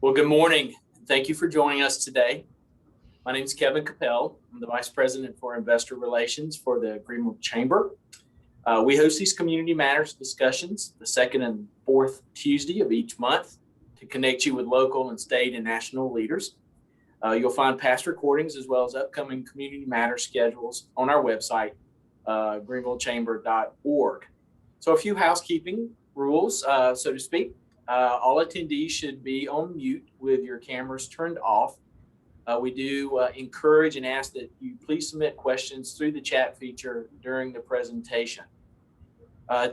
Well, good morning. Thank you for joining us today. My name is Kevin Capel. I'm the Vice President for Investor Relations for the Greenville Chamber. We host these Community Matters discussions the second and fourth Tuesday of each month to connect you with local and state and national leaders. You'll find past recordings as well as upcoming Community Matters schedules on our website, greenvillechamber.org. So a few housekeeping rules, so to speak. All attendees should be on mute with your cameras turned off. We do encourage and ask that you please submit questions through the chat feature during the presentation.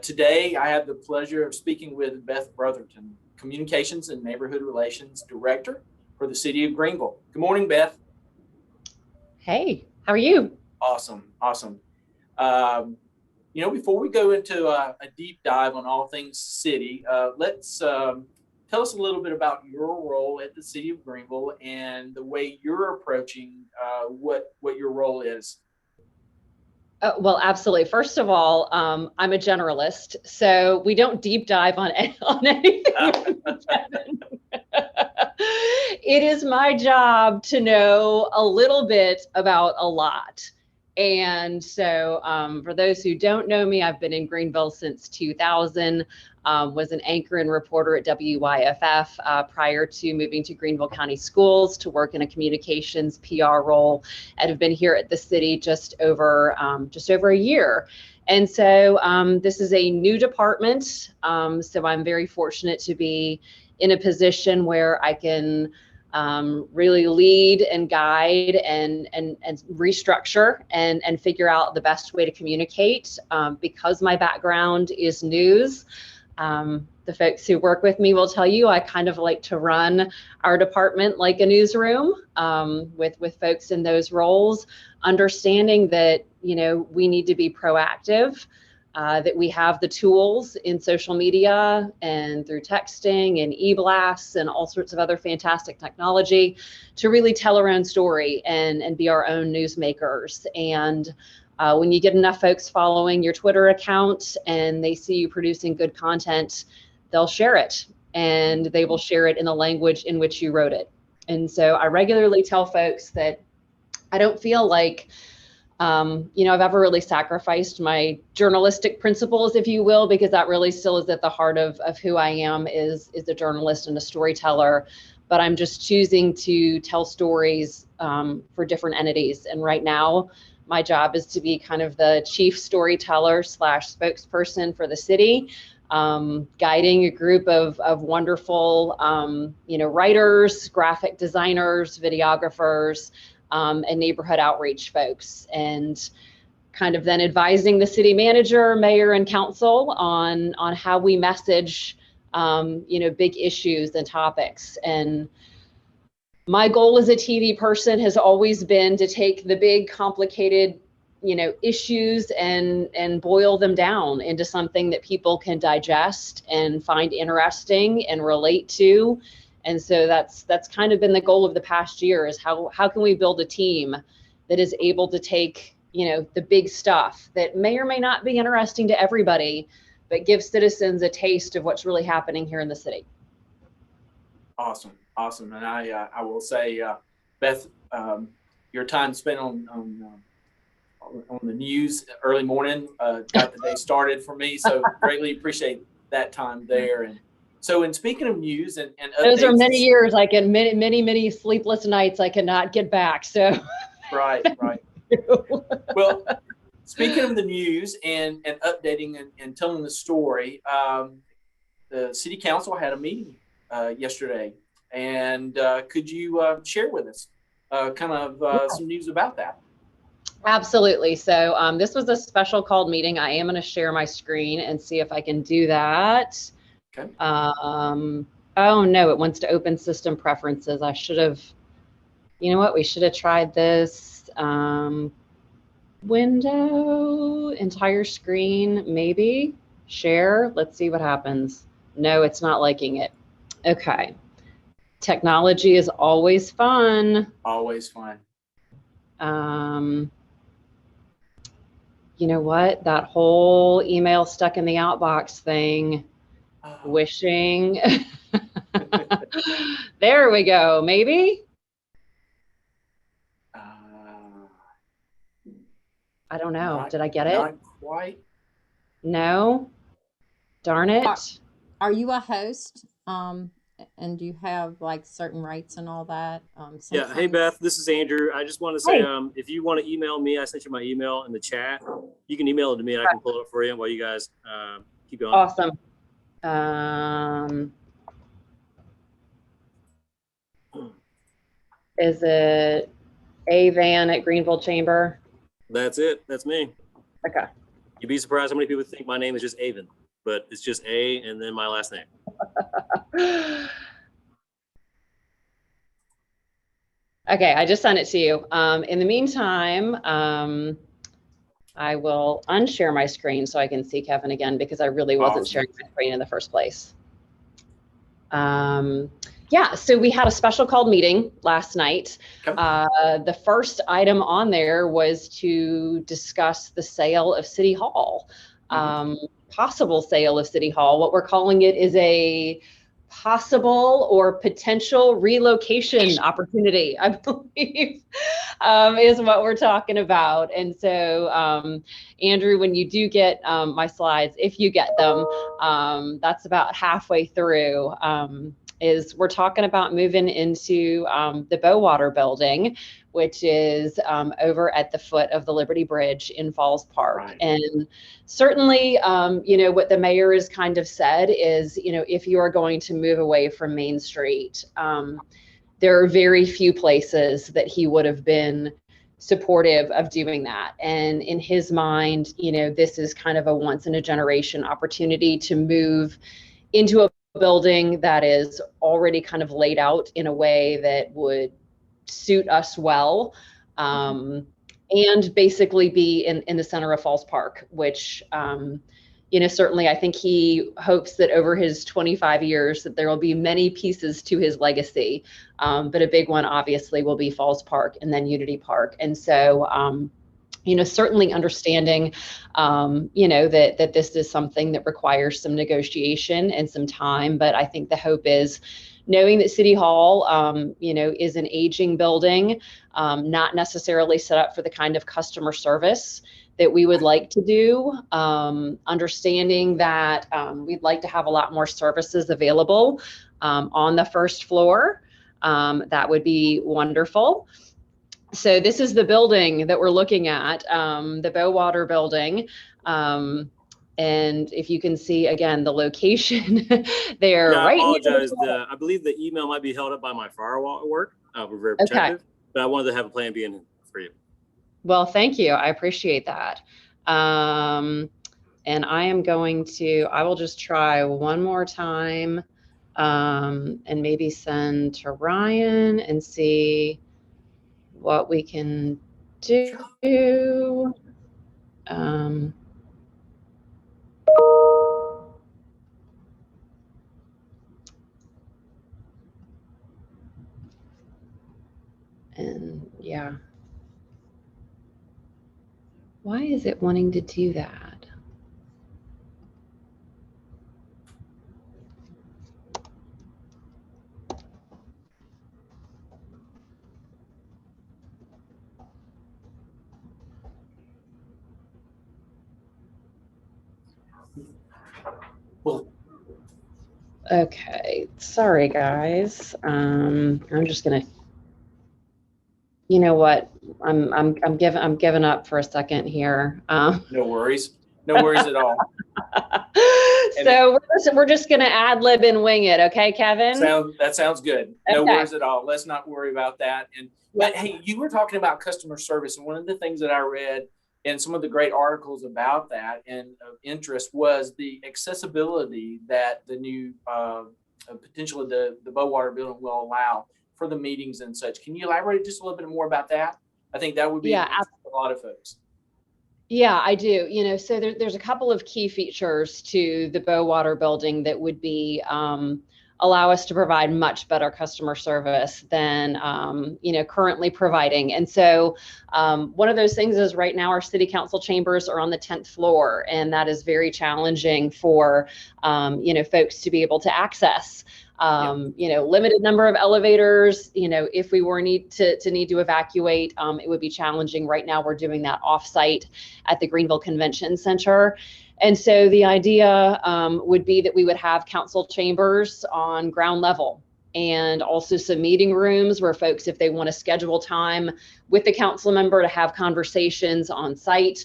Today, I have the pleasure of speaking with Beth Brotherton, Communications and Neighborhood Relations Director for the City of Greenville. Good morning, Beth. Hey, how are you? Awesome. Before we go into a deep dive on all things city, let's tell us a little bit about your role at the City of Greenville and the way you're approaching what your role is. Well, absolutely. First of all, I'm a generalist, so we don't deep dive on anything. It is my job to know a little bit about a lot. And so for those who don't know me, I've been in Greenville since 2000, was an anchor and reporter at WYFF prior to moving to Greenville County Schools to work in a communications PR role, and have been here at the city just over a year. And so this is a new department. So I'm very fortunate to be in a position where I can really lead and guide and restructure and figure out the best way to communicate. Because my background is news, the folks who work with me will tell you I kind of like to run our department like a newsroom, with folks in those roles, understanding that, we need to be proactive. That we have the tools in social media and through texting and e-blasts and all sorts of other fantastic technology to really tell our own story and be our own newsmakers. And when you get enough folks following your Twitter account and they see you producing good content, they'll share it, and they will share it in the language in which you wrote it. And so I regularly tell folks that I don't feel like I've ever really sacrificed my journalistic principles, if you will, because that really still is at the heart of who I am, is a journalist and a storyteller. But I'm just choosing to tell stories for different entities. And right now, my job is to be kind of the chief storyteller / spokesperson for the city, guiding a group of wonderful, writers, graphic designers, videographers, and neighborhood outreach folks, and kind of then advising the city manager, mayor, and council on how we message, big issues and topics. And my goal as a TV person has always been to take the big, complicated, issues and boil them down into something that people can digest and find interesting and relate to. And so that's kind of been the goal of the past year, is how can we build a team that is able to take, the big stuff that may or may not be interesting to everybody, but give citizens a taste of what's really happening here in the city. Awesome. And I will say, Beth, your time spent on the news early morning got the day started for me. So greatly appreciate that time there. And so, in speaking of news and those are many years, like in many sleepless nights I cannot get back. So right. Well, speaking of the news and updating and telling the story, the City Council had a meeting yesterday, and could you share with us some news about that? Absolutely. So this was a special called meeting. I am going to share my screen and see if I can do that. Okay. Oh no, it wants to open system preferences. I should have, we should have tried this. Window, entire screen, maybe. Share, let's see what happens. No, it's not liking it. Okay. Technology is always fun. Always fun. You know what? That whole email stuck in the outbox thing, wishing. There we go. Maybe. I don't know. Did I get it? Not quite. No. Darn it. Are you a host? And do you have like certain rights and all that? Yeah. Hey, Sometimes- Beth, this is Andrew. I just want to say, Hey. if you want to email me, I sent you my email in the chat. You can email it to me and I can pull it up for you while you guys keep going. Awesome. Is it Van at Greenville Chamber? That's it. That's me. Okay. You'd be surprised how many people think my name is just Avon, but it's just A and then my last name. Okay, I just sent it to you. In the meantime, I will unshare my screen so I can see Kevin again because I really wasn't sharing my screen in the first place. Yeah, so we had a special called meeting last night. The first item on there was to discuss the sale of City Hall, possible sale of City Hall. What we're calling it is a possible or potential relocation opportunity, I believe, is what we're talking about. And so, Andrew, when you do get my slides, if you get them, that's about halfway through, is we're talking about moving into the Bowater building, which is over at the foot of the Liberty Bridge in Falls Park. Right. And certainly, you know, what the mayor has kind of said is, you know, if you are going to move away from Main Street, there are very few places that he would have been supportive of doing that. And in his mind, you know, this is kind of a once in a generation opportunity to move into a building that is already kind of laid out in a way that would suit us well, and basically be in the center of Falls Park, which, you know, certainly I think he hopes that over his 25 years that there will be many pieces to his legacy, but a big one obviously will be Falls Park and then Unity Park. And so, you know, certainly understanding, you know, that this is something that requires some negotiation and some time. But I think the hope is knowing that City Hall, you know, is an aging building, not necessarily set up for the kind of customer service that we would like to do, understanding that we'd like to have a lot more services available on the first floor. That would be wonderful. So this is the building that we're looking at, the Bowater building. And if you can see again, the location there, Yeah, right? I apologize. I believe the email might be held up by my firewall at work. We're very protective, but I wanted to have a plan B in for you. Well, thank you. I appreciate that. And I am going to, I will just try one more time, and maybe send to Ryan and see what we can do. And yeah. Why is it wanting to do that? Well, okay, sorry guys. I'm just gonna. You know what? I'm giving up for a second here. no worries. No worries at all. So we're just gonna ad lib and wing it, okay, Kevin? That sounds good. No Okay. worries at all. Let's not worry about that. But hey, you were talking about customer service, and one of the things that I read in some of the great articles about that and of interest was the accessibility that the new potential of the Bowater building will allow for the meetings and such. Can you elaborate just a little bit more about that? I think that would be a lot of folks. Yeah, I do. You know, so there's a couple of key features to the Bowater building that would be allow us to provide much better customer service than you know, currently providing. And so one of those things is right now our city council chambers are on the 10th floor, and that is very challenging for you know, folks to be able to access. Limited number of elevators. If we were need to evacuate, it would be challenging. Right now, we're doing that offsite at the Greenville Convention Center. And so the idea would be that we would have council chambers on ground level, and also some meeting rooms where folks, if they want to schedule time with the council member to have conversations on site,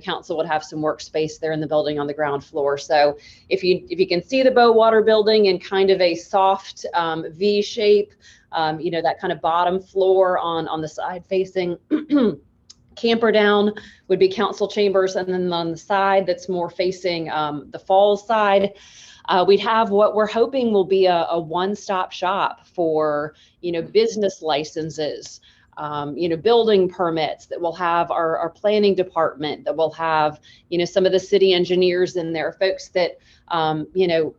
council would have some workspace there in the building on the ground floor. So if you can see the Bowater building in kind of a soft V shape, that kind of bottom floor on the side facing camper down would be council chambers, and then on the side that's more facing the falls side, we'd have what we're hoping will be a one-stop shop for business licenses, building permits, that will have our planning department, that will have some of the city engineers in there, folks that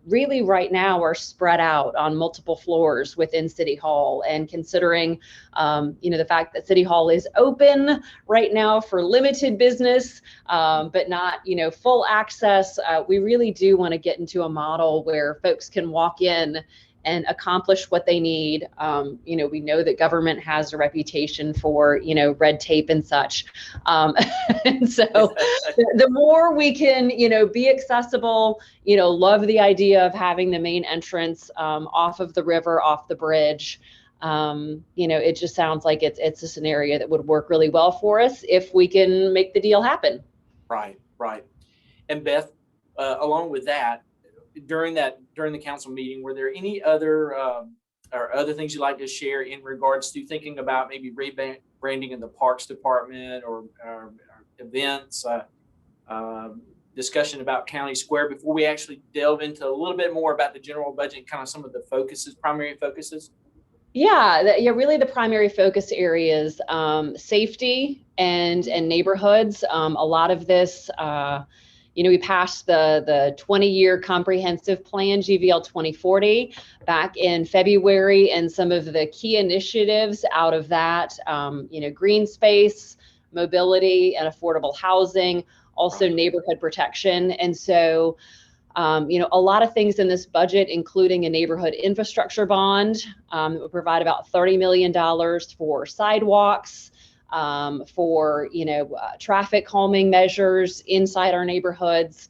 really right now are spread out on multiple floors within City Hall. And considering the fact that City Hall is open right now for limited business, but not full access, we really do want to get into a model where folks can walk in and accomplish what they need. We know that government has a reputation for, red tape and such. And so the more we can, be accessible, love the idea of having the main entrance off of the river, off the bridge. It just sounds like it's a scenario that would work really well for us if we can make the deal happen. Right. And Beth, along with that, during the council meeting, were there any other things you'd like to share in regards to thinking about maybe rebranding in the Parks Department or events, discussion about County Square, before we actually delve into a little bit more about the general budget and kind of some of the primary focuses? Yeah, really the primary focus areas, safety and neighborhoods. A lot of this, we passed the 20-year comprehensive plan, GVL 2040, back in February, and some of the key initiatives out of that, green space, mobility and affordable housing, also neighborhood protection. And so, a lot of things in this budget, including a neighborhood infrastructure bond that would provide about $30 million for sidewalks, for traffic calming measures inside our neighborhoods.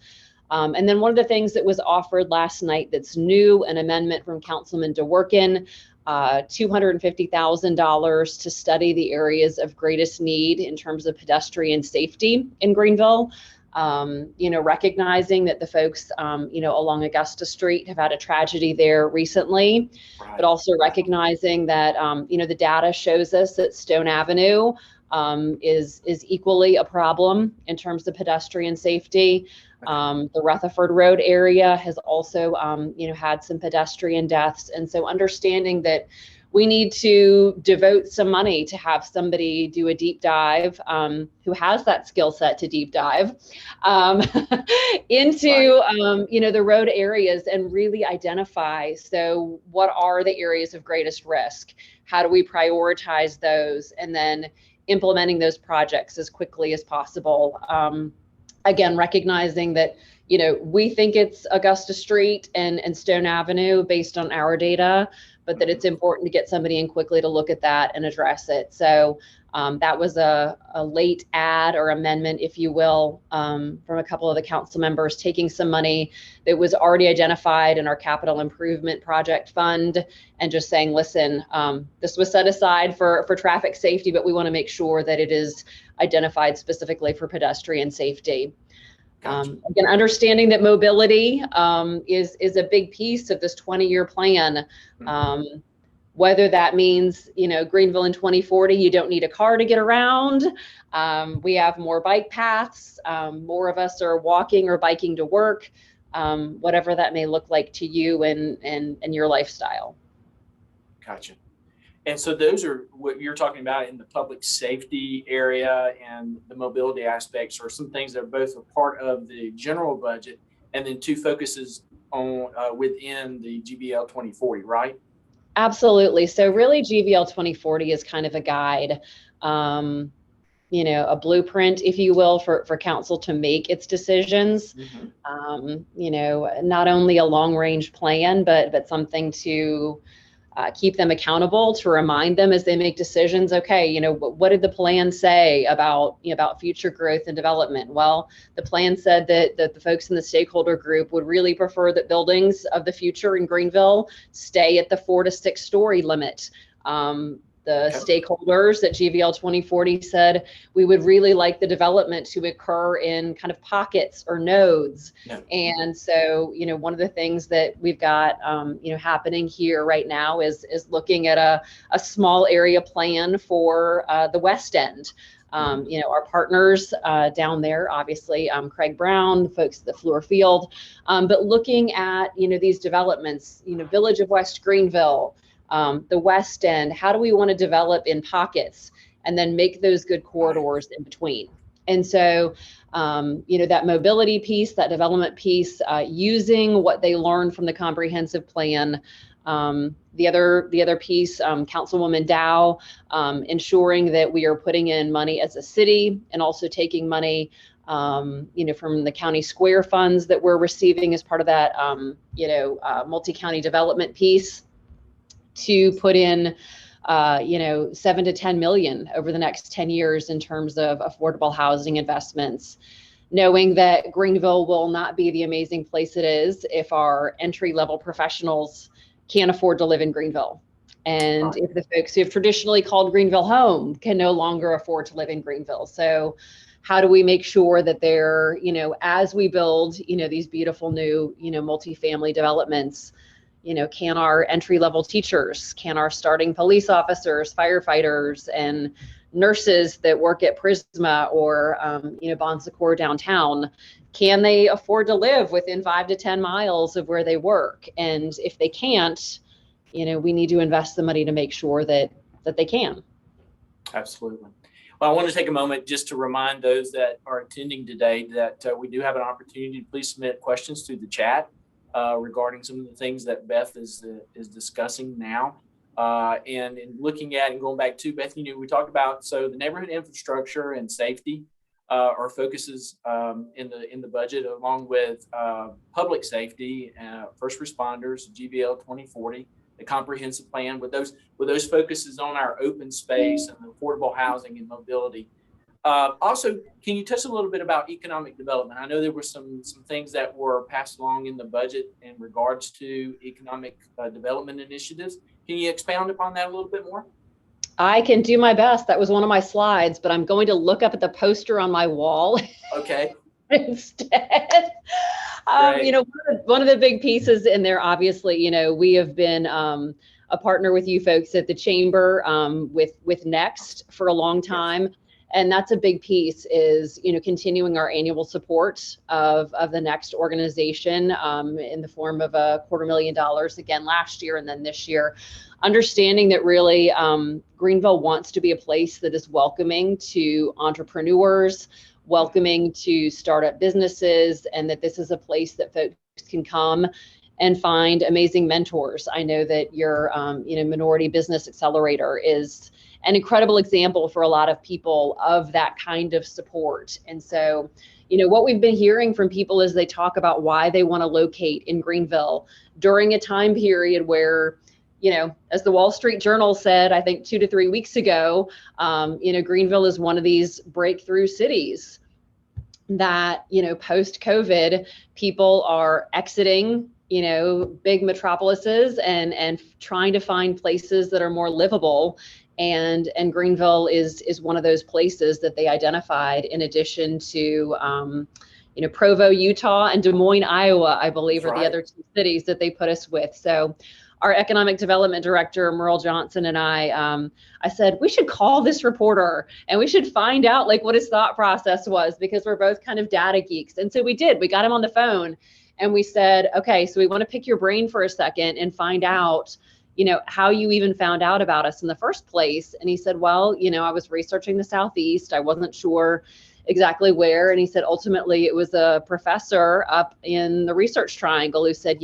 And then one of the things that was offered last night that's new, an amendment from Councilman DeWorkin, $250,000 to study the areas of greatest need in terms of pedestrian safety in Greenville. Recognizing that the folks, along Augusta Street have had a tragedy there recently, but also recognizing that, the data shows us that Stone Avenue is equally a problem in terms of pedestrian safety. The Rutherford Road area has also, had some pedestrian deaths. And so understanding that we need to devote some money to have somebody do a deep dive, who has that skill set to deep dive into, the road areas and really identify, so what are the areas of greatest risk? How do we prioritize those? And then implementing those projects as quickly as possible. Again, recognizing that, we think it's Augusta Street and Stone Avenue based on our data, but that it's important to get somebody in quickly to look at that and address it. So that was a late add or amendment, if you will, from a couple of the council members, taking some money that was already identified in our capital improvement project fund and just saying, listen, this was set aside for traffic safety, but we want to make sure that it is identified specifically for pedestrian safety. Gotcha. Again, understanding that mobility is a big piece of this 20-year plan. Whether that means, Greenville in 2040, you don't need a car to get around. We have more bike paths. More of us are walking or biking to work, whatever that may look like to you and your lifestyle. Gotcha. And so those are what you're talking about in the public safety area, and the mobility aspects are some things that are both a part of the general budget, and then two focuses on within the GVL 2040, right? Absolutely. So really GVL 2040 is kind of a guide. a blueprint, if you will, for council to make its decisions. Not only a long range plan, but something to keep them accountable, to remind them as they make decisions. Okay, what did the plan say about future growth and development? Well, the plan said that the folks in the stakeholder group would really prefer that buildings of the future in Greenville stay at the 4 to 6 story limit. The stakeholders at GVL 2040 said we would really like the development to occur in kind of pockets or nodes. And so, one of the things that we've got, happening here right now is looking at a small area plan for the West End. Our partners down there, obviously, Craig Brown, the folks at the Fleur Field, but looking at, these developments, Village of West Greenville, the West End, how do we want to develop in pockets and then make those good corridors in between? And so, that mobility piece, that development piece, using what they learned from the comprehensive plan. The other piece, Councilwoman Dow, ensuring that we are putting in money as a city and also taking money, from the county square funds that we're receiving as part of that, multi-county development piece, to put in 7 to 10 million over the next 10 years in terms of affordable housing investments, knowing that Greenville will not be the amazing place it is if our entry-level professionals can't afford to live in Greenville. And if the folks who have traditionally called Greenville home can no longer afford to live in Greenville. So how do we make sure that they're, as we build, these beautiful new, multifamily developments, can our entry-level teachers, can our starting police officers, firefighters, and nurses that work at Prisma or, Bon Secours downtown, can they afford to live within 5 to 10 miles of where they work? And if they can't, we need to invest the money to make sure that they can. Absolutely. Well, I want to take a moment just to remind those that are attending today that we do have an opportunity to please submit questions through the chat regarding some of the things that Beth is discussing now. And in looking at and going back to Beth, we talked about, so the neighborhood infrastructure and safety are focuses in the budget, along with public safety, first responders, GVL 2040, the comprehensive plan, with those focuses on our open space and affordable housing and mobility. Also, can you touch a little bit about economic development? I know there were some things that were passed along in the budget in regards to economic development initiatives. Can you expound upon that a little bit more? I can do my best. That was one of my slides, but I'm going to look up at the poster on my wall. Okay. Instead. One of the big pieces in there, obviously, we have been a partner with you folks at the Chamber with Next for a long time. And that's a big piece, is, continuing our annual support of the Next organization in the form of $250,000 again last year and then this year. Understanding that really Greenville wants to be a place that is welcoming to entrepreneurs, welcoming to startup businesses, and that this is a place that folks can come and find amazing mentors. I know that your Minority Business Accelerator is an incredible example for a lot of people of that kind of support. And so, what we've been hearing from people as they talk about why they want to locate in Greenville during a time period where, as the Wall Street Journal said, I think 2 to 3 weeks ago, Greenville is one of these breakthrough cities that, post-COVID, people are exiting, big metropolises and trying to find places that are more livable. And Greenville is one of those places that they identified, in addition to, Provo, Utah, and Des Moines, Iowa, I believe, are the other 2 cities that they put us with. So our economic development director, Merle Johnson, and I said, we should call this reporter and we should find out what his thought process was, because we're both kind of data geeks. And so we did. We got him on the phone and we said, okay, so we want to pick your brain for a second and find out, how you even found out about us in the first place. And he said, well, I was researching the Southeast. I wasn't sure exactly where. And he said, ultimately, it was a professor up in the Research Triangle who said,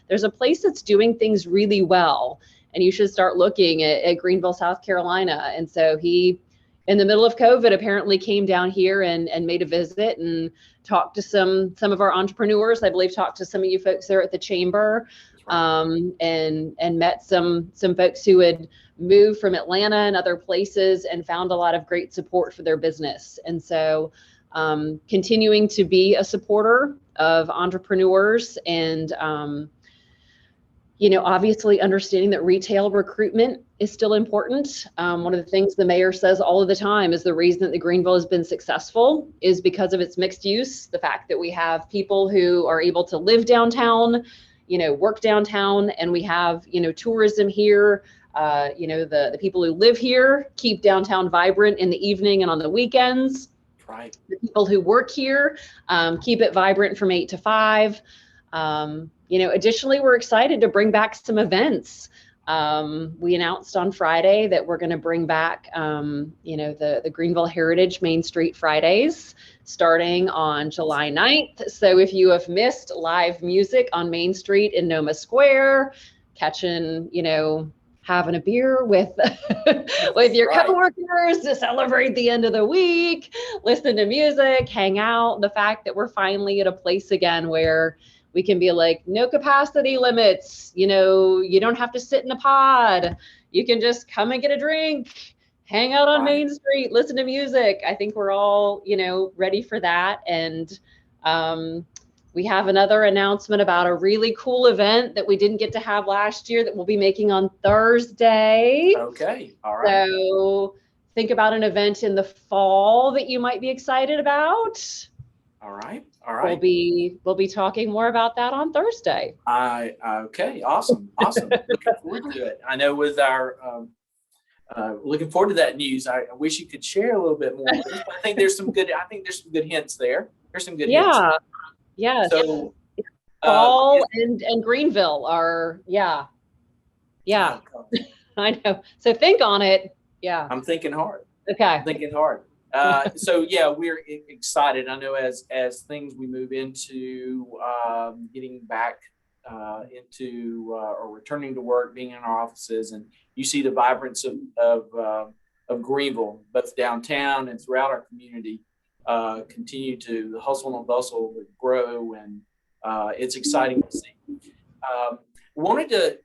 there's a place that's doing things really well, and you should start looking at Greenville, South Carolina. And so he, in the middle of COVID, apparently came down here and made a visit and talked to some of our entrepreneurs. I believe talked to some of you folks there at the chamber, and met some folks who had moved from Atlanta and other places and found a lot of great support for their business. And so continuing to be a supporter of entrepreneurs and obviously understanding that retail recruitment is still important. One of the things the mayor says all of the time is the reason that the Greenville has been successful is because of its mixed use. The fact that we have people who are able to live downtown, work downtown, and we have, tourism here. The people who live here keep downtown vibrant in the evening and on the weekends. Right. The people who work here keep it vibrant from 8 to 5. Additionally, we're excited to bring back some events. We announced on Friday that we're going to bring back, the Greenville Heritage Main Street Fridays starting on July 9th. So if you have missed live music on Main Street in Noma Square, catching, having a beer with with your coworkers to celebrate the end of the week, listen to music, hang out. The fact that we're finally at a place again where we can be like, no capacity limits, you don't have to sit in a pod. You can just come and get a drink, hang out on Main Street, listen to music. I think we're all, ready for that. And we have another announcement about a really cool event that we didn't get to have last year that we'll be making on Thursday. Okay. All right. So think about an event in the fall that you might be excited about. All right. All right. We'll be talking more about that on Thursday. Okay. Awesome. Looking forward to it. I know with our looking forward to that news. I wish you could share a little bit more. I think there's some good hints there. There's some good hints. Yeah. So fall and Greenville are I know. So think on it. Yeah. I'm thinking hard. Okay. I'm thinking hard. So yeah, we're excited. I know as things we move into getting back into or returning to work, being in our offices, and you see the vibrance of Greenville, both downtown and throughout our community, continue to the hustle and bustle grow, and it's exciting to see. Wanted to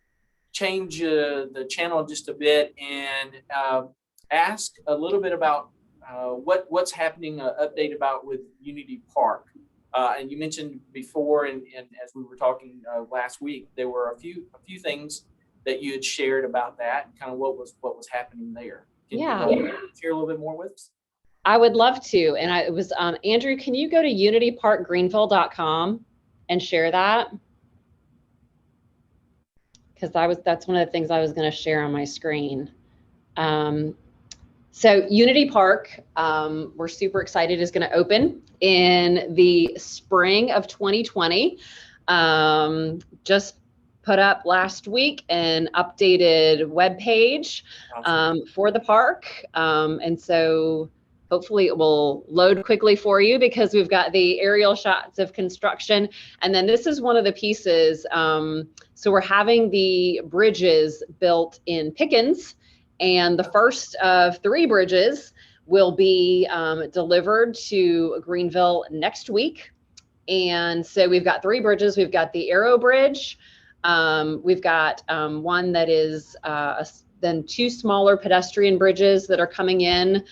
change the channel just a bit and ask a little bit about what's happening, update about with Unity Park. And you mentioned before, and as we were talking last week, there were a few things that you had shared about that, and kind of what was happening there. Can you share a little bit more with us? I would love to. And it was Andrew, can you go to unityparkgreenville.com and share that? Because that's one of the things I was going to share on my screen. So Unity Park, we're super excited, is going to open in the spring of 2020. Just put up last week an updated webpage for the park. And so hopefully it will load quickly for you because we've got the aerial shots of construction. And then this is one of the pieces. So we're having the bridges built in Pickens. And the first of 3 bridges will be delivered to Greenville next week. And so we've got 3 bridges. We've got the Arrow Bridge. We've got one that is then 2 smaller pedestrian bridges that are coming in.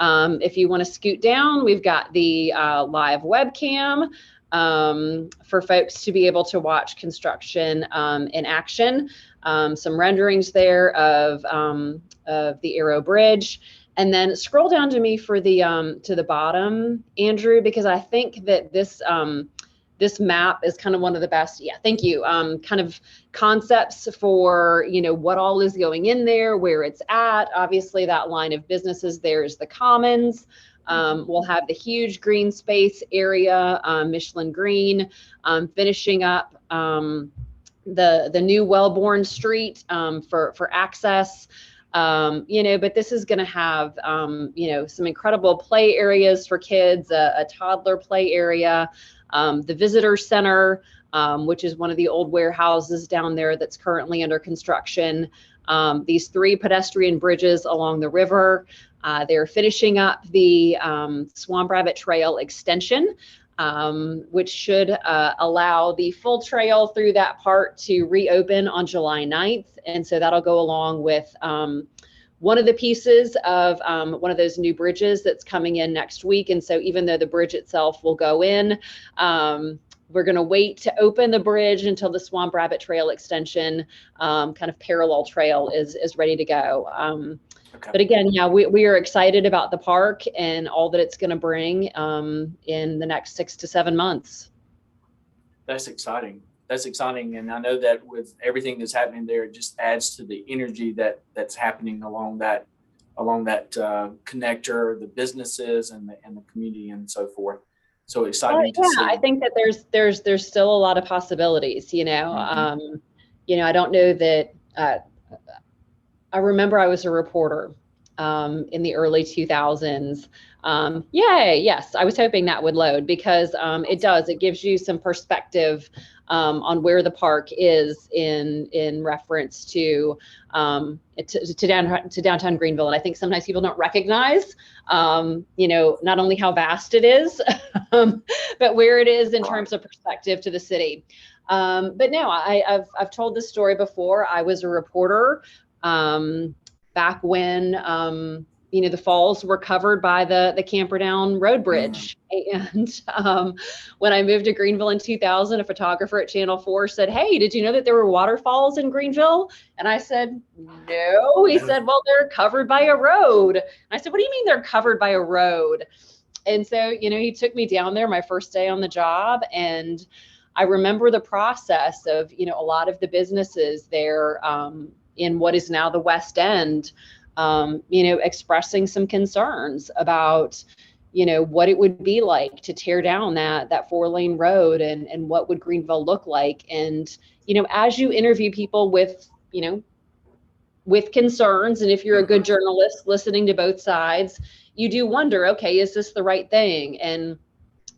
If you want to scoot down, we've got the live webcam for folks to be able to watch construction in action. Some renderings there of the Arrow Bridge, and then scroll down to me for the to the bottom, Andrew, because I think that this this map is kind of one of the best. Yeah, thank you. Kind of concepts for what all is going in there, where it's at. Obviously, that line of businesses there is the Commons. We'll have the huge green space area, Michelin Green, finishing up the new Wellborn Street for access. But this is going to have some incredible play areas for kids, a toddler play area, the visitor center, which is one of the old warehouses down there that's currently under construction. These 3 pedestrian bridges along the river. They're finishing up the Swamp Rabbit Trail extension, which should allow the full trail through that part to reopen on July 9th. And so that'll go along with one of the pieces of one of those new bridges that's coming in next week. And so even though the bridge itself will go in, we're going to wait to open the bridge until the Swamp Rabbit Trail extension, kind of parallel trail is ready to go. Okay. But again, yeah, we are excited about the park and all that it's going to bring in the next 6 to 7 months. That's exciting. That's exciting. And I know that with everything that's happening there, it just adds to the energy that's happening along that connector, the businesses and the community and so forth. So exciting to see. I think that there's still a lot of possibilities, you know. I don't know that I remember I was a reporter in the early 2000s. Yes, I was hoping that would load because it gives you some perspective on where the park is in reference to downtown Greenville. And I think sometimes people don't recognize, not only how vast it is, but where it is in terms of perspective to the city. But no, I've told this story before. I was a reporter back when the falls were covered by the Camperdown Road Bridge. And when I moved to Greenville in 2000, a photographer at Channel 4 said, "Hey, did you know that there were waterfalls in Greenville?" And I said, "No." He said, "Well, they're covered by a road." And I said, "What do you mean they're covered by a road?" And so, he took me down there my first day on the job, and I remember the process of, a lot of the businesses there in what is now the West End, expressing some concerns about, what it would be like to tear down that 4-lane road and what would Greenville look like. And, as you interview people with concerns, and if you're a good journalist listening to both sides, you do wonder, okay, is this the right thing? And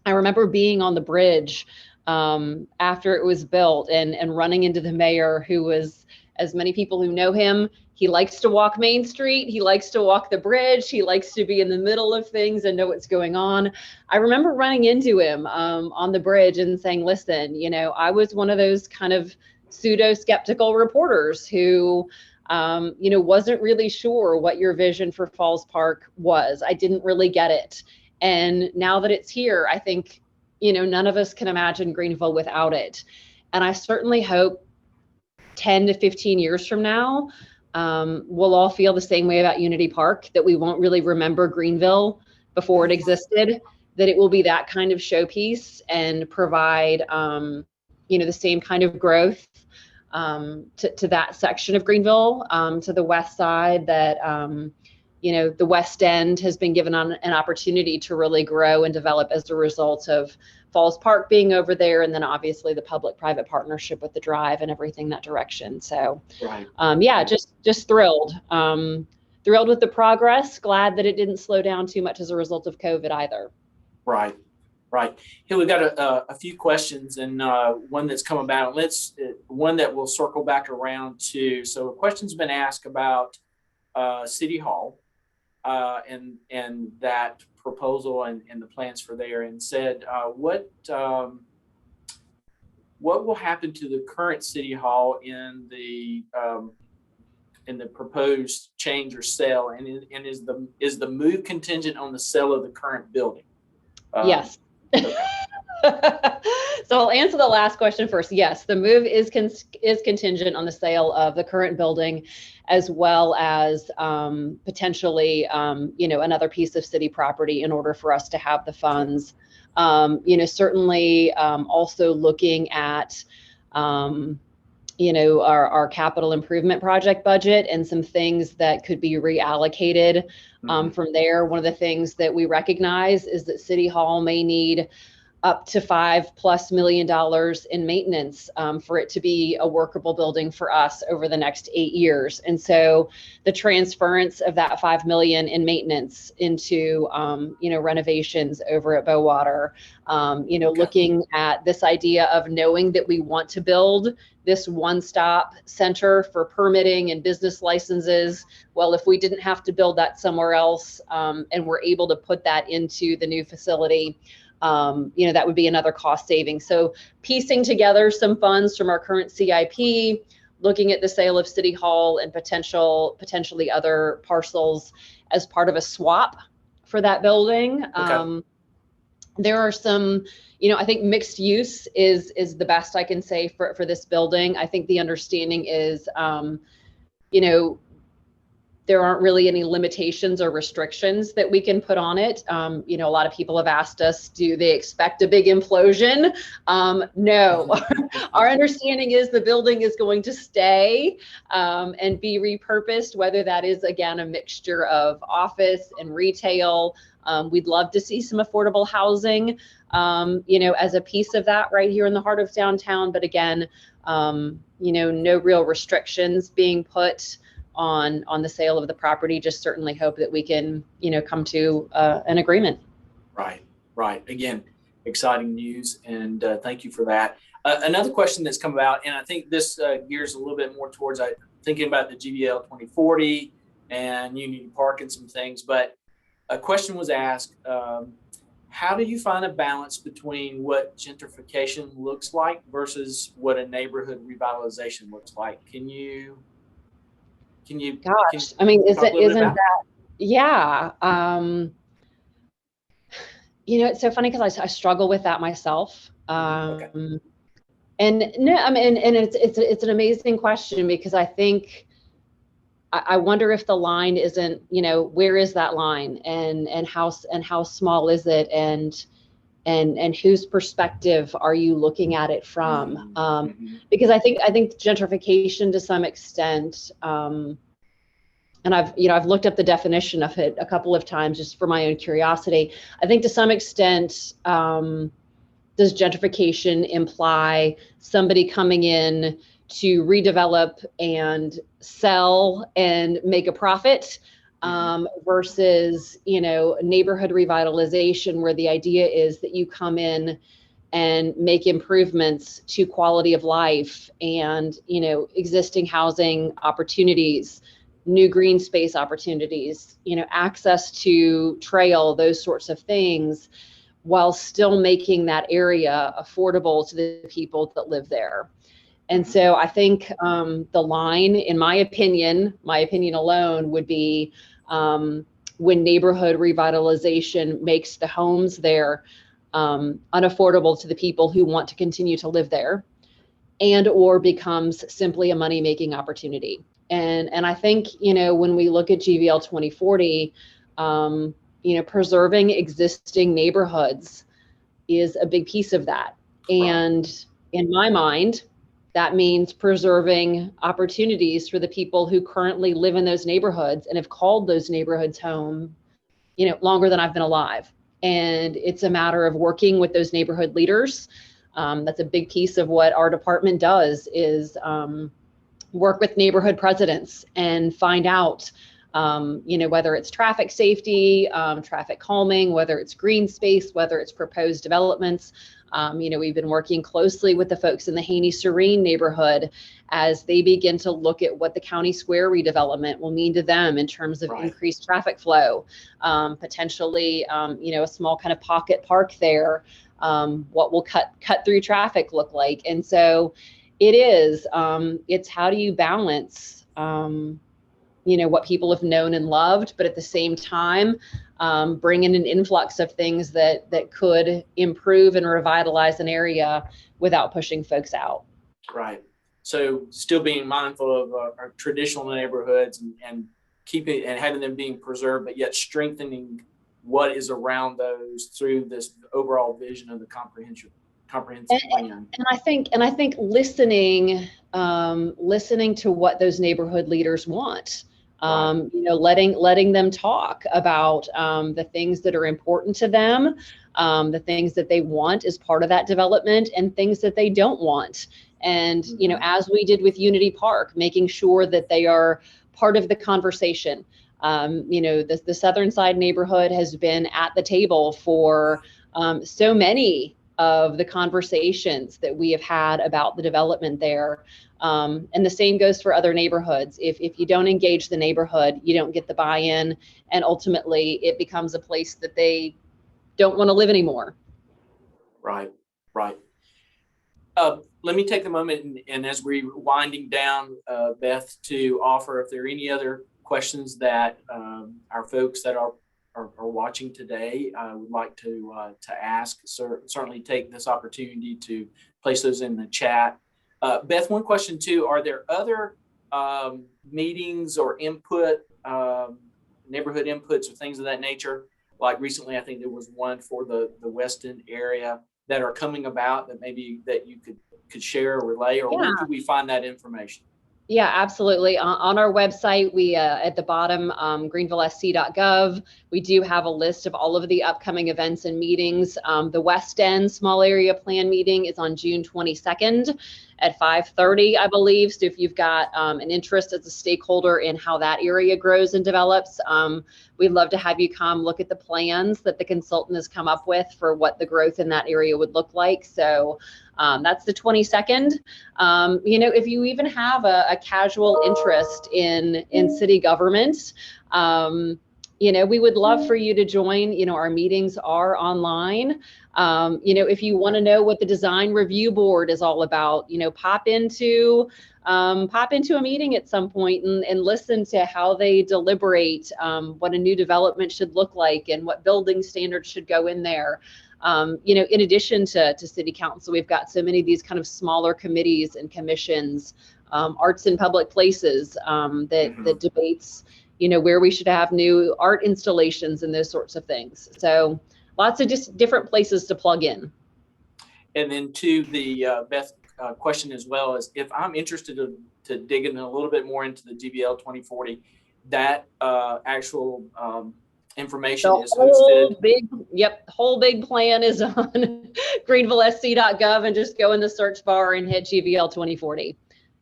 I remember being on the bridge after it was built and running into the mayor, who was, as many people who know him, he likes to walk Main Street. He likes to walk the bridge. He likes to be in the middle of things and know what's going on. I remember running into him on the bridge and saying, "Listen, I was one of those kind of pseudo-skeptical reporters who, wasn't really sure what your vision for Falls Park was. I didn't really get it. And now that it's here, I think, none of us can imagine Greenville without it. And I certainly hope 10 to 15 years from now, we'll all feel the same way about Unity Park, that we won't really remember Greenville before it existed, that it will be that kind of showpiece and provide, the same kind of growth to that section of Greenville, to the west side, that, the West End has been given an opportunity to really grow and develop as a result of Falls Park being over there, and then obviously the public-private partnership with the drive and everything that direction. So, just thrilled. Thrilled with the progress. Glad that it didn't slow down too much as a result of COVID either. Right. Here we've got a few questions, and one that's come about. One that we'll circle back around to. So a question's been asked about City Hall and that proposal and the plans for there, and said, what will happen to the current City Hall in the proposed change or sale, and is the move contingent on the sale of the current building? Yes. Okay. So I'll answer the last question first. Yes, the move is contingent on the sale of the current building, as well as potentially, another piece of city property in order for us to have the funds. Certainly also looking at, our capital improvement project budget and some things that could be reallocated from there. One of the things that we recognize is that City Hall may need up to $5+ million in maintenance for it to be a workable building for us over the next 8 years. And so the transference of that $5 million in maintenance into, renovations over at Bowater, looking at this idea of knowing that we want to build this one-stop center for permitting and business licenses. Well, if we didn't have to build that somewhere else, and we're able to put that into the new facility, that would be another cost saving. So piecing together some funds from our current CIP, looking at the sale of City Hall and potentially other parcels as part of a swap for that building. Okay. There are some, I think mixed use is the best I can say for this building. I think the understanding is, there aren't really any limitations or restrictions that we can put on it. A lot of people have asked us, do they expect a big implosion? No. Our understanding is the building is going to stay and be repurposed, whether that is, again, a mixture of office and retail. We'd love to see some affordable housing, as a piece of that right here in the heart of downtown. But again, no real restrictions being put on the sale of the property. Just certainly hope that we can, come to an agreement. Right. Again, exciting news, and thank you for that. Another question that's come about, and I think this gears a little bit more towards thinking about the GVL 2040 and Union Park and some things, but a question was asked, how do you find a balance between what gentrification looks like versus what a neighborhood revitalization looks like? Can you Gosh, I mean, isn't that, yeah. It's so funny because I struggle with that myself. Okay. And no, I mean, and it's an amazing question, because I think I wonder if the line isn't, where is that line, and how small is it, and whose perspective are you looking at it from? Because I think gentrification to some extent, and I've looked up the definition of it a couple of times just for my own curiosity. I think to some extent, does gentrification imply somebody coming in to redevelop and sell and make a profit, versus, neighborhood revitalization, where the idea is that you come in and make improvements to quality of life and, existing housing opportunities, new green space opportunities, access to trail, those sorts of things, while still making that area affordable to the people that live there. And so I think the line, in my opinion alone, would be when neighborhood revitalization makes the homes there unaffordable to the people who want to continue to live there, and or becomes simply a money-making opportunity. And I think, when we look at GVL 2040, preserving existing neighborhoods is a big piece of that. And in my mind, that means preserving opportunities for the people who currently live in those neighborhoods and have called those neighborhoods home, longer than I've been alive. And it's a matter of working with those neighborhood leaders. That's a big piece of what our department does, is work with neighborhood presidents and find out, whether it's traffic safety, traffic calming, whether it's green space, whether it's proposed developments. We've been working closely with the folks in the Haney Serene neighborhood as they begin to look at what the county square redevelopment will mean to them in terms of increased traffic flow, potentially, a small kind of pocket park there. What will cut through traffic look like? And so it's how do you balance, what people have known and loved, but at the same time, bring in an influx of things that could improve and revitalize an area without pushing folks out. Right. So still being mindful of our traditional neighborhoods and keeping and having them being preserved, but yet strengthening what is around those through this overall vision of the comprehensive plan. And I think listening to what those neighborhood leaders want. Letting them talk about the things that are important to them, the things that they want as part of that development, and things that they don't want. And, as we did with Unity Park, making sure that they are part of the conversation. The Southern Side neighborhood has been at the table for so many of the conversations that we have had about the development there. And the same goes for other neighborhoods. If you don't engage the neighborhood, you don't get the buy-in, and ultimately it becomes a place that they don't want to live anymore. Right. Let me take a moment and as we're winding down, Beth, to offer if there are any other questions that our folks that are watching today would like to ask. Certainly take this opportunity to place those in the chat. Beth, one question too, are there other meetings or input, neighborhood inputs or things of that nature? Like recently, I think there was one for the Weston area that are coming about that maybe that you could share or relay, or where could we find that information? Yeah, absolutely. On our website, we at the bottom, greenvillesc.gov, we do have a list of all of the upcoming events and meetings. The West End Small Area Plan meeting is on June 22nd at 5:30, I believe. So if you've got an interest as a stakeholder in how that area grows and develops, we'd love to have you come look at the plans that the consultant has come up with for what the growth in that area would look like. So that's the 22nd. If you even have a casual interest in city government, we would love for you to join. Our meetings are online. If you want to know what the design review board is all about, pop into a meeting at some point and listen to how they deliberate what a new development should look like and what building standards should go in there. In addition to city council, we've got so many of these kind of smaller committees and commissions, arts in public places, that debates, where we should have new art installations and those sorts of things. So lots of just different places to plug in. And then to the Beth question as well, is if I'm interested to dig in a little bit more into the GBL 2040, that actual information is hosted. The whole big plan is on greenvillesc.gov, and just go in the search bar and hit GBL 2040.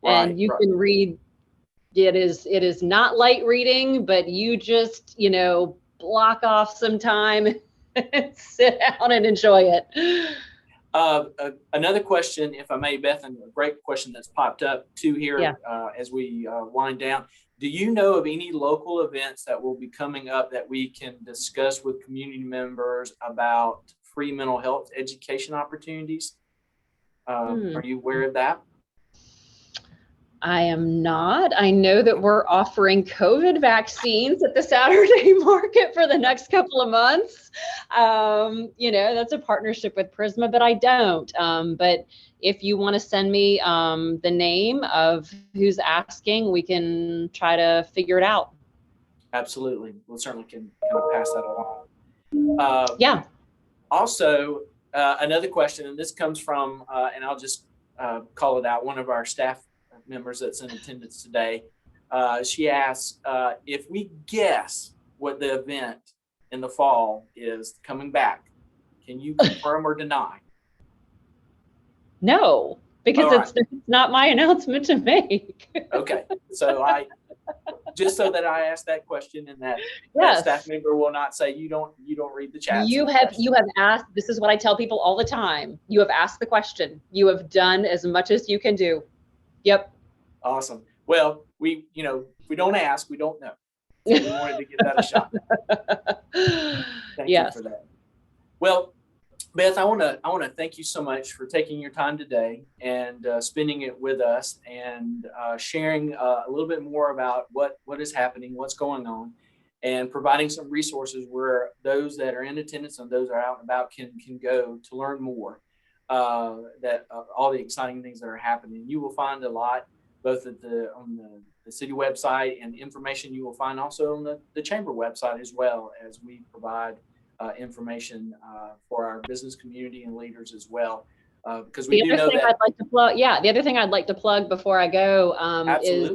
And you can read. It is not light reading, but you just, block off some time and sit down and enjoy it. Another question, if I may, Beth, and a great question that's popped up too here as we wind down. Do you know of any local events that will be coming up that we can discuss with community members about free mental health education opportunities? Are you aware of that? I am not. I know that we're offering COVID vaccines at the Saturday market for the next couple of months. That's a partnership with Prisma, but I don't. But if you want to send me the name of who's asking, we can try to figure it out. Absolutely. We'll certainly can kind of pass that along. Also, another question, and this comes from, and I'll just call it out, one of our staff members that's in attendance today. She asks, if we guess what the event in the fall is coming back, can you confirm or deny? No, because it's not my announcement to make. Okay, so just so that I ask that question, and that staff member will not say you don't read the chat. You have asked. This is what I tell people all the time. You have asked the question. You have done as much as you can do. Yep. Awesome. Well, if we don't ask, we don't know. So we wanted to give that a shot. Thank you for that. Well, Beth, I want to thank you so much for taking your time today and spending it with us and sharing a little bit more about what is happening, what's going on, and providing some resources where those that are in attendance and those that are out and about can go to learn more. All the exciting things that are happening. You will find a lot both on the city website, and information you will find also on the chamber website, as well as we provide information for our business community and leaders as well. Because we do know that. The other thing I'd like to plug before I go is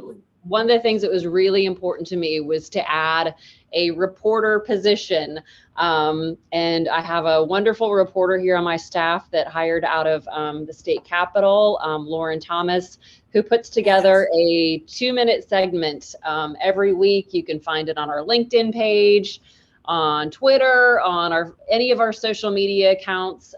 one of the things that was really important to me was to add a reporter position. And I have a wonderful reporter here on my staff that hired out of the state capitol, Lauren Thomas, who puts together a 2-minute segment every week. You can find it on our LinkedIn page, on Twitter, on any of our social media accounts.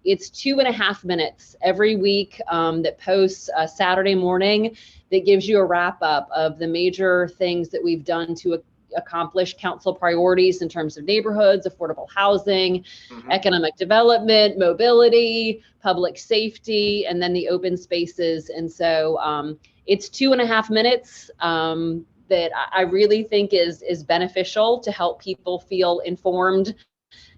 It's 2.5 minutes every week that posts a Saturday morning that gives you a wrap up of the major things that we've done to accomplish council priorities in terms of neighborhoods, affordable housing, economic development, mobility, public safety, and then the open spaces. And so it's 2.5 minutes that I really think is beneficial to help people feel informed.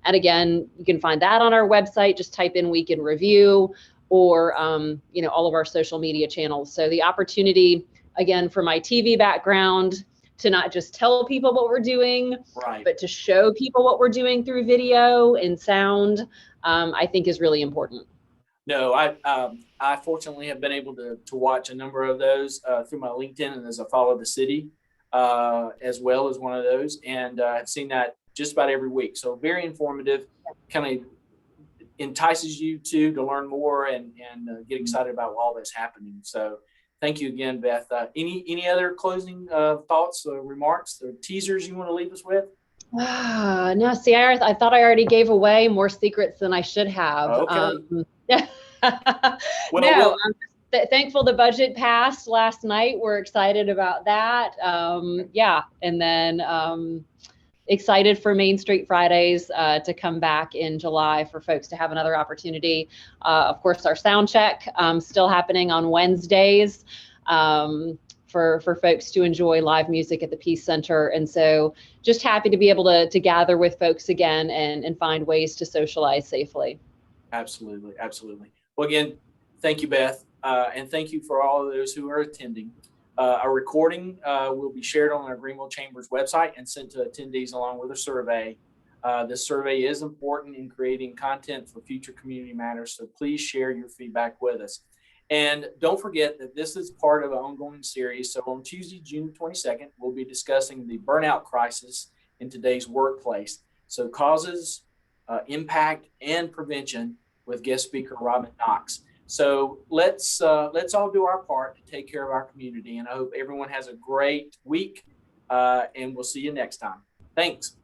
And again, you can find that on our website. Just type in Week in Review, or all of our social media channels. So the opportunity, again, for my TV background, to not just tell people what we're doing, but to show people what we're doing through video and sound, I think is really important. No, I fortunately have been able to watch a number of those through my LinkedIn, and as I follow the city as well as one of those, and I've seen that just about every week. So very informative, kind of entices you to learn more and get excited about all that's happening. So thank you again, Beth. Any other closing thoughts or remarks or teasers you want to leave us with? No, see, I thought I already gave away more secrets than I should have. Okay. No, I'm just thankful the budget passed last night. We're excited about that. Yeah, and then excited for Main Street Fridays to come back in July for folks to have another opportunity. Of course, our sound check still happening on Wednesdays for folks to enjoy live music at the Peace Center. And so just happy to be able to gather with folks again and find ways to socialize safely. Absolutely. Absolutely. Well, again, thank you, Beth. And thank you for all of those who are attending. A recording will be shared on our Greenville Chamber's website and sent to attendees along with a survey. This survey is important in creating content for future community matters, so please share your feedback with us. And don't forget that this is part of an ongoing series. So on Tuesday, June 22nd, we'll be discussing the burnout crisis in today's workplace. So causes, impact, and prevention with guest speaker Robin Knox. So let's all do our part to take care of our community. And I hope everyone has a great week, and we'll see you next time. Thanks.